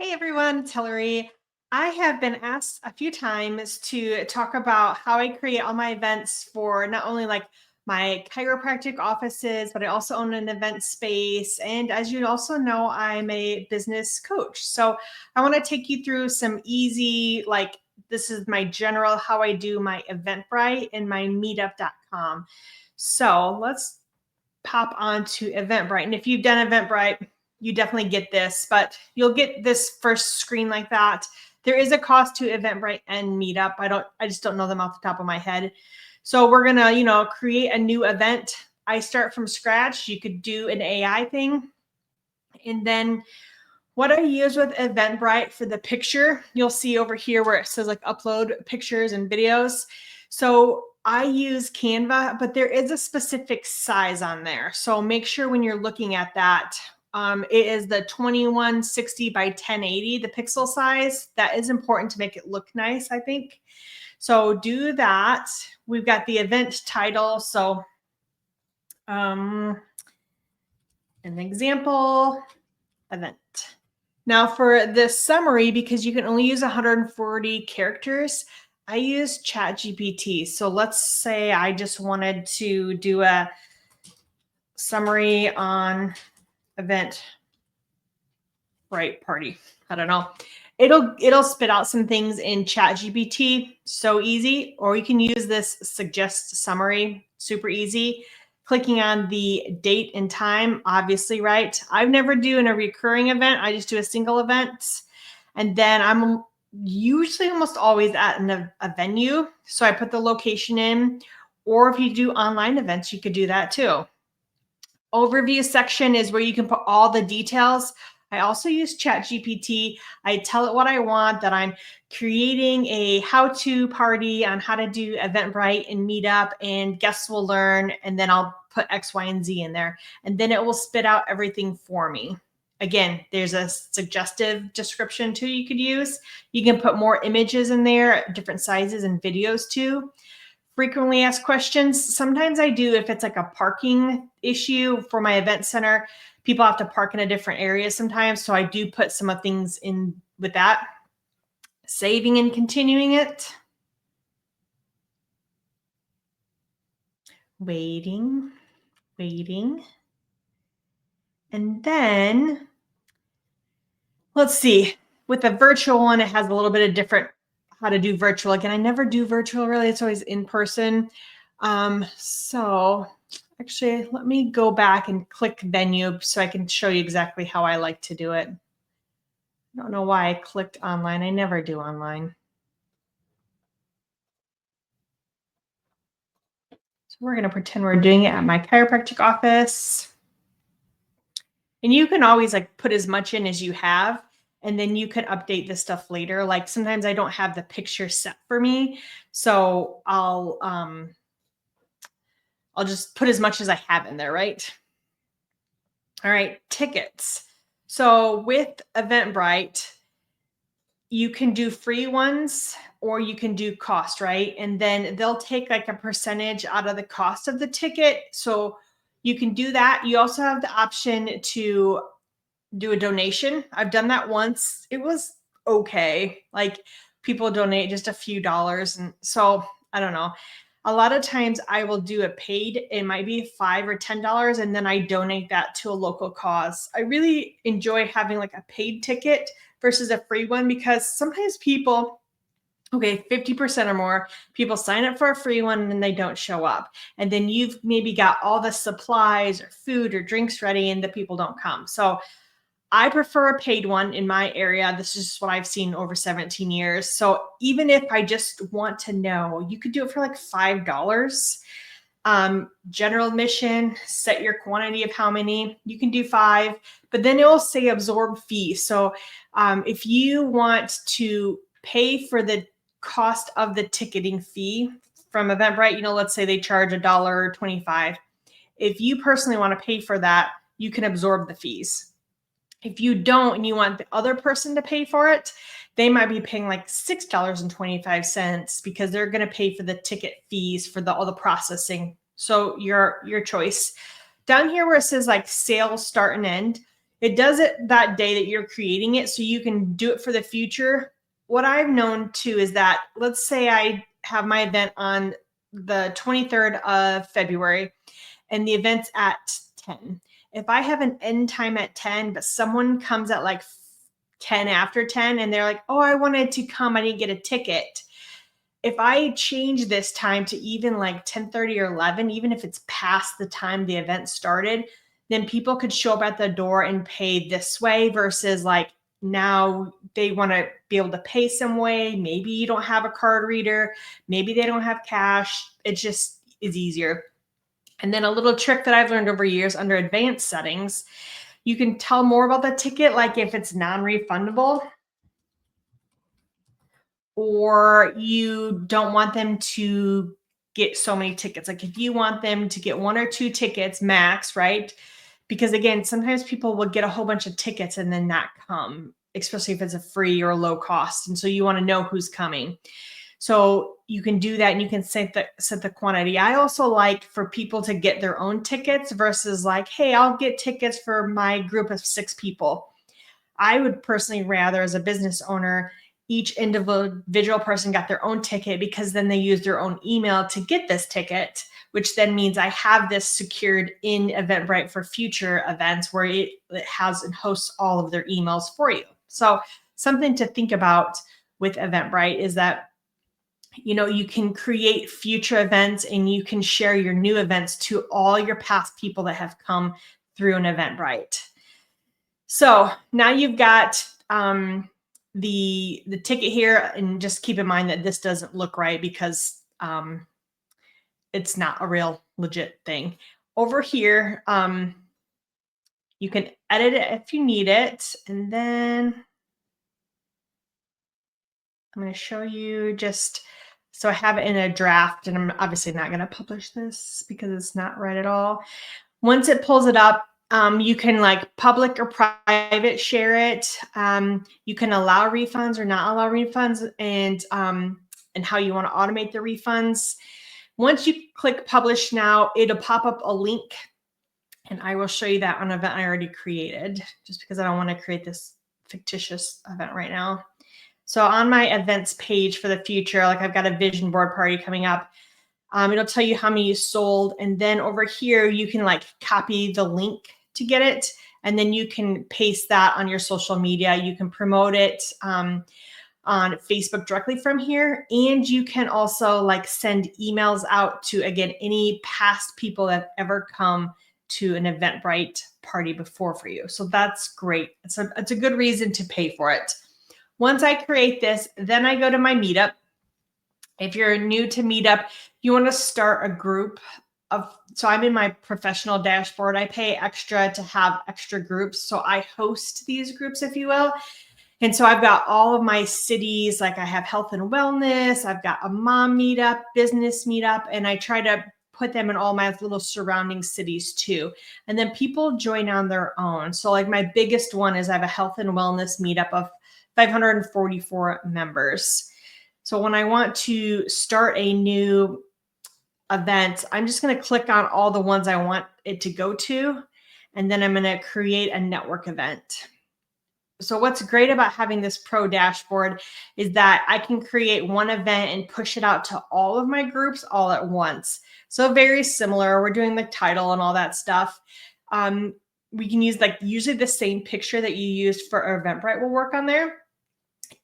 Hey everyone, it's Hillary. I have been asked a few times to talk about how I create all my events for not only like my chiropractic offices, but I also own an event space. And as you also know, I'm a business coach. So I want to take you through some easy, this is my general how I do my Eventbrite and my meetup.com. So let's pop onto Eventbrite. And if you've done Eventbrite, you definitely get this, but you'll get this first screen like that. There is a cost to Eventbrite and Meetup. I just don't know them off the top of my head. So we're gonna, create a new event. I start from scratch. You could do an AI thing. And then what I use with Eventbrite for the picture, you'll see over here where it says like upload pictures and videos. So I use Canva, but there is a specific size on there. So make sure when you're looking at that, it is the 2160 by 1080, the pixel size. That is important to make it look nice, I think. So do that. We've got the event title. So an example event. Now for the summary, because you can only use 140 characters, I use ChatGPT. So let's say I just wanted to do a summary on Eventbrite party. I don't know. It'll spit out some things in ChatGPT. So easy. Or you can use this suggest summary. Super easy. Clicking on the date and time, obviously, right? I've never done a recurring event. I just do a single event. And then I'm usually almost always at a venue. So I put the location in. Or if you do online events, you could do that too. Overview section is where you can put all the details. I also use ChatGPT. I tell it what I want, that I'm creating a how-to party on how to do Eventbrite and Meetup, and guests will learn, and then I'll put X, Y, and Z in there. And then it will spit out everything for me. Again, there's a suggestive description too you could use. You can put more images in there, different sizes, and videos too. Frequently asked questions. Sometimes I do if it's like a parking issue for my event center. People have to park in a different area sometimes. So I do put some of things in with that. Saving and continuing it. Waiting. And then let's see. With the virtual one, it has a little bit of different how to do virtual. Again, I never do virtual really. It's always in person. So actually, let me go back and click venue so I can show you exactly how I like to do it. I don't know why I clicked online. I never do online. So we're going to pretend we're doing it at my chiropractic office. And you can always like put as much in as you have, and then you can update this stuff later. Like sometimes I don't have the picture set for me. So I'll just put as much as I have in there, right? All right, tickets. So with Eventbrite, you can do free ones or you can do cost, right? And then they'll take like a percentage out of the cost of the ticket. So you can do that. You also have the option to do a donation. I've done that once. It was okay. Like people donate just a few dollars. And so I don't know. A lot of times I will do a paid, it might be $5 or $10, and then I donate that to a local cause. I really enjoy having like a paid ticket versus a free one, because sometimes people, okay, 50% or more people sign up for a free one and then they don't show up. And then you've maybe got all the supplies or food or drinks ready and the people don't come. So I prefer a paid one in my area. This is just what I've seen over 17 years. So even if I just want to know, you could do it for like $5. General admission, set your quantity of how many. You can do 5, but then it will say absorb fee. So if you want to pay for the cost of the ticketing fee from Eventbrite, let's say they charge $1.25. If you personally want to pay for that, you can absorb the fees. If you don't and you want the other person to pay for it, they might be paying like $6.25 because they're going to pay for the ticket fees for all the processing. So your choice. Down here where it says like sales start and end, It does it that day that you're creating it so you can do it for the future. What I've known too is that, let's say I have my event on the 23rd of February and the event's at 10. If I have an end time at 10, but someone comes at like 10 after 10 and they're like, oh, I wanted to come, I didn't get a ticket. If I change this time to even like 10:30 or 11, even if it's past the time the event started, then people could show up at the door and pay this way versus like now they want to be able to pay some way. Maybe you don't have a card reader. Maybe they don't have cash. It just is easier. And then a little trick that I've learned over years under advanced settings, you can tell more about the ticket, like if it's non-refundable or you don't want them to get so many tickets. Like if you want them to get 1 or 2 tickets max, right? Because again, sometimes people will get a whole bunch of tickets and then not come, especially if it's a free or low cost. And so you want to know who's coming. So you can do that and you can set the quantity. I also like for people to get their own tickets versus like, hey, I'll get tickets for my group of 6 people. I would personally rather, as a business owner, each individual person got their own ticket because then they use their own email to get this ticket, which then means I have this secured in Eventbrite for future events where it has and hosts all of their emails for you. So something to think about with Eventbrite is that, you know, you can create future events and you can share your new events to all your past people that have come through an Eventbrite. So now you've got the ticket here, and just keep in mind that this doesn't look right because it's not a real legit thing. Over here, you can edit it if you need it, and then I'm going to show you just so I have it in a draft, and I'm obviously not going to publish this because it's not right at all. Once it pulls it up, you can like public or private share it. You can allow refunds or not allow refunds, and how you want to automate the refunds. Once you click publish now, it'll pop up a link, and I will show you that on an event I already created, just because I don't want to create this fictitious event right now. So on my events page for the future, like I've got a vision board party coming up. It'll tell you how many you sold. And then over here, you can like copy the link to get it. And then you can paste that on your social media. You can promote it on Facebook directly from here. And you can also like send emails out to, again, any past people that have ever come to an Eventbrite party before for you. So that's great. It's a good reason to pay for it. Once I create this, then I go to my Meetup. If you're new to Meetup, you want to start a group of, so I'm in my professional dashboard. I pay extra to have extra groups. So I host these groups, if you will. And so I've got all of my cities, like I have health and wellness, I've got a mom meetup, business meetup, and I try to put them in all my little surrounding cities too. And then people join on their own. So like my biggest one is I have a health and wellness meetup of 544 members. So when I want to start a new event, I'm just going to click on all the ones I want it to go to, and then I'm going to create a network event. So what's great about having this pro dashboard is that I can create one event and push it out to all of my groups all at once. So very similar. We're doing the title and all that stuff. We can use like usually the same picture that you used for Eventbrite will work on there.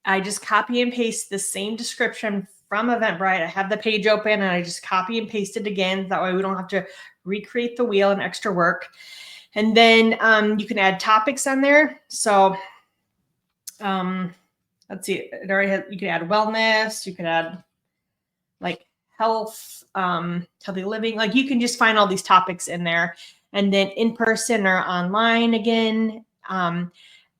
I just copy and paste the same description from Eventbrite. I have the page open and I just copy and paste it again. That way we don't have to recreate the wheel and extra work. And then you can add topics on there. So let's see, it already has, you can add wellness, you can add like health, healthy living. Like you can just find all these topics in there, and then in person or online again.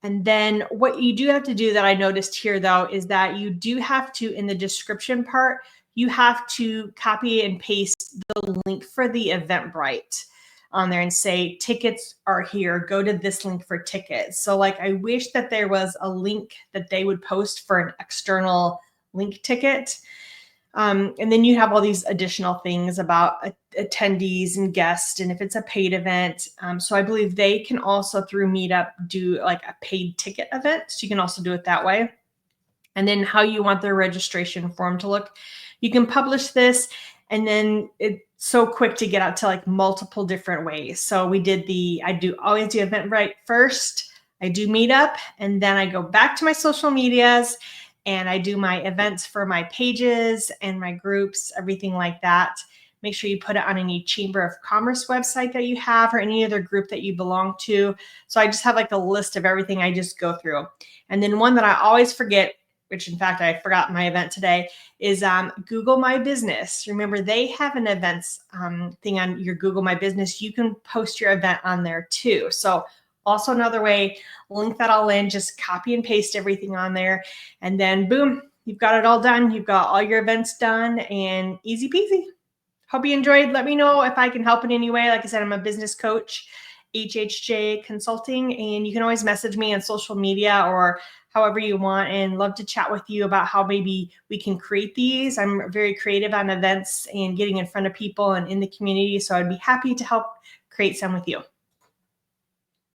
And then what you do have to do that I noticed here though, is that you do have to, in the description part, you have to copy and paste the link for the Eventbrite on there and say, tickets are here, go to this link for tickets. So like, I wish that there was a link that they would post for an external link ticket. And then you have all these additional things about attendees and guests, and if it's a paid event. So I believe they can also through Meetup do like a paid ticket event. So you can also do it that way. And then how you want their registration form to look. You can publish this, and then it's so quick to get out to like multiple different ways. So I always do Eventbrite first, I do Meetup, and then I go back to my social medias and I do my events for my pages and my groups, everything like that. Make sure you put it on any Chamber of Commerce website that you have or any other group that you belong to. So I just have like a list of everything I just go through. And then one that I always forget, which in fact I forgot my event today, is Google My Business. Remember, they have an events thing on your Google My Business. You can post your event on there too. So also another way, link that all in, just copy and paste everything on there, and then boom, you've got it all done. You've got all your events done and easy peasy. Hope you enjoyed. Let me know if I can help in any way. Like I said, I'm a business coach, HHJ Consulting, and you can always message me on social media or however you want, and love to chat with you about how maybe we can create these. I'm very creative on events and getting in front of people and in the community, so I'd be happy to help create some with you.